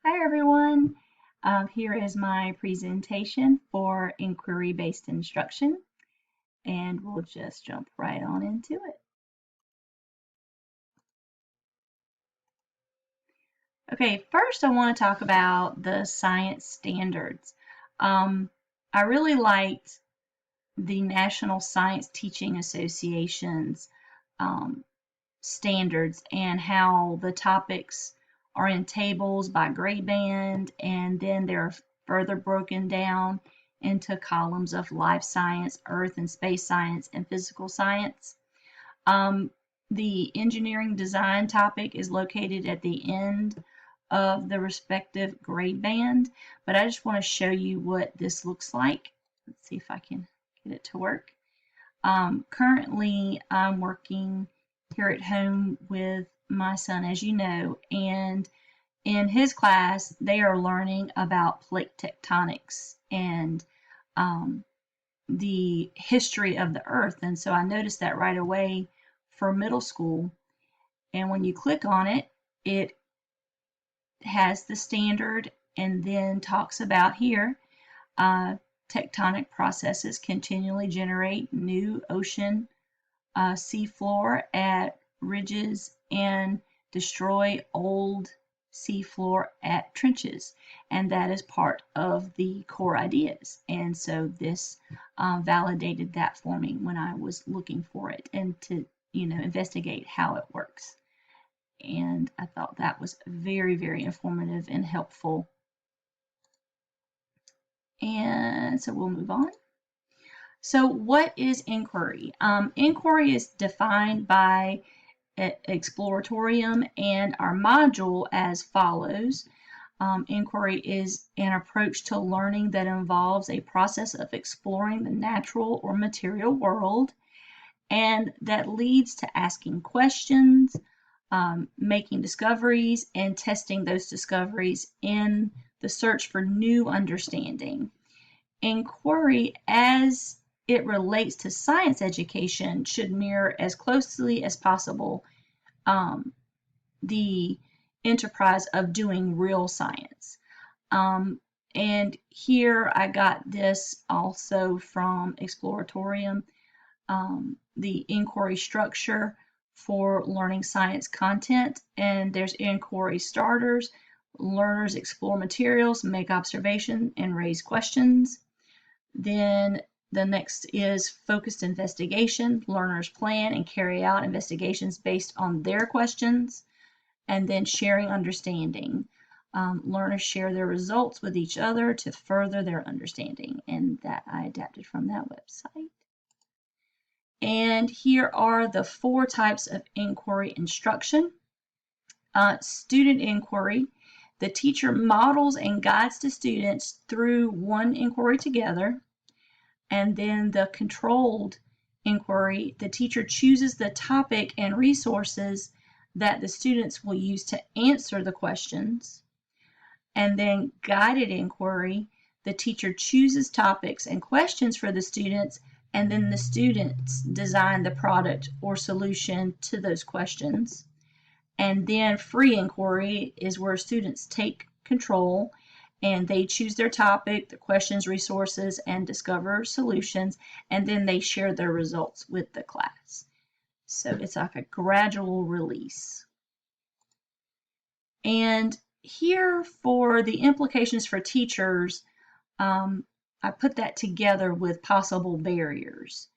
Hi everyone. Here is my presentation for inquiry-based instruction, and we'll just jump right on into it. Okay, first I want to talk about the science standards. I really liked the National Science Teaching Association's standards and how the topics are in tables by grade band, and then they're further broken down into columns of life science, earth and space science, and physical science. The engineering design topic is located at the end of the respective grade band, but I just want to show you what this looks like. Let's see if I can get it to work. Currently, I'm working here at home with my son, as you know, and in his class, they are learning about plate tectonics and the history of the earth. And so I noticed that right away for middle school. And when you click on it, it has the standard and then talks about here tectonic processes continually generate new ocean seafloor at ridges and destroy old seafloor at trenches, and that is part of the core ideas. And so this validated that for me when I was looking for it and to investigate how it works. And I thought that was very, very informative and helpful. And so we'll move on. So what is inquiry? Inquiry is defined by Exploratorium and our module as follows. Inquiry is an approach to learning that involves a process of exploring the natural or material world and that leads to asking questions, making discoveries, and testing those discoveries in the search for new understanding. Inquiry, as it relates to science education, should mirror as closely as possible the enterprise of doing real science. And here I got this also from Exploratorium, the inquiry structure for learning science content. And there's inquiry starters. Learners explore materials, make observations, and raise questions. Then the next is focused investigation. Learners plan and carry out investigations based on their questions. And then sharing understanding. Learners share their results with each other to further their understanding. And that I adapted from that website. And here are the 4 types of inquiry instruction. Student inquiry. The teacher models and guides the students through one inquiry together. And then the controlled inquiry, the teacher chooses the topic and resources that the students will use to answer the questions. And then guided inquiry, the teacher chooses topics and questions for the students, and then the students design the product or solution to those questions. And then free inquiry is where students take control and they choose their topic, the questions, resources, and discover solutions, and then they share their results with the class. So it's like a gradual release. And here for the implications for teachers, I put that together with possible barriers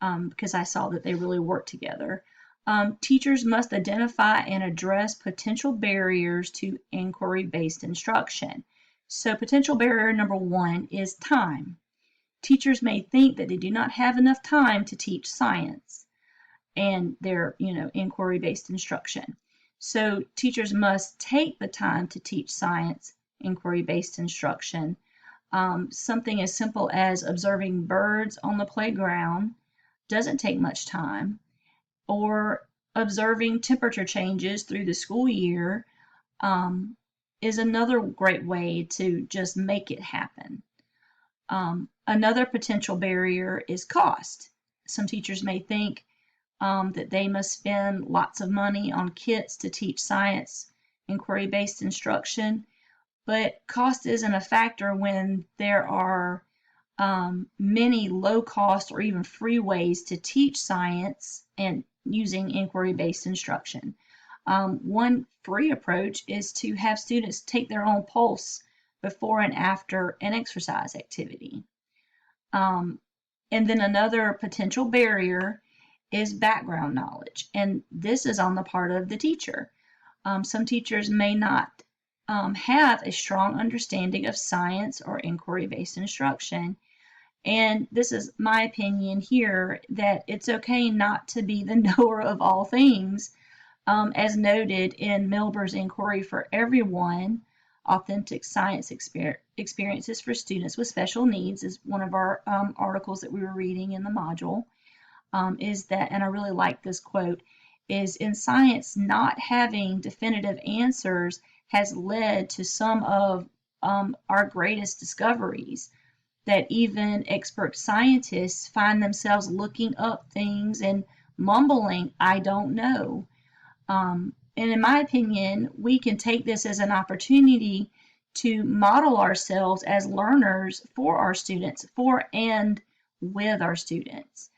because I saw that they really work together. Teachers must identify and address potential barriers to inquiry-based instruction. So potential barrier number 1 is time. Teachers may think that they do not have enough time to teach science and their inquiry-based instruction. So teachers must take the time to teach science inquiry-based instruction. Something as simple as observing birds on the playground doesn't take much time, or observing temperature changes through the school year is another great way to just make it happen. Another potential barrier is cost. Some teachers may think that they must spend lots of money on kits to teach science inquiry-based instruction, but cost isn't a factor when there are many low cost or even free ways to teach science and using inquiry-based instruction. One free approach is to have students take their own pulse before and after an exercise activity. Um, and then another potential barrier is background knowledge, and this is on the part of the teacher. Some teachers may not have a strong understanding of science or inquiry-based instruction. And this is my opinion here, that it's okay not to be the knower of all things. As noted in Milber's Inquiry for Everyone, Authentic Science Experiences for Students with Special Needs is one of our articles that we were reading in the module, is that, and I really like this quote, is in science, not having definitive answers has led to some of our greatest discoveries, that even expert scientists find themselves looking up things and mumbling, I don't know. And in my opinion, we can take this as an opportunity to model ourselves as learners for our students, for and with our students,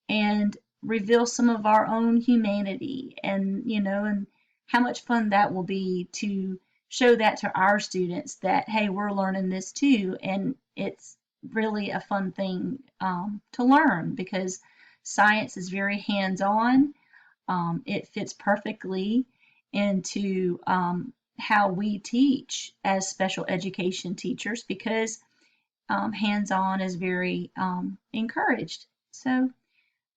and reveal some of our own humanity, and and how much fun that will be to show that to our students, that hey, we're learning this too, and it's really a fun thing to learn, because science is very hands-on. It fits perfectly into how we teach as special education teachers, because hands-on is very encouraged. So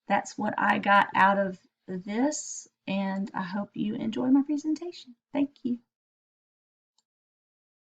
that's what I got out of this, and I hope you enjoy my presentation. Thank you.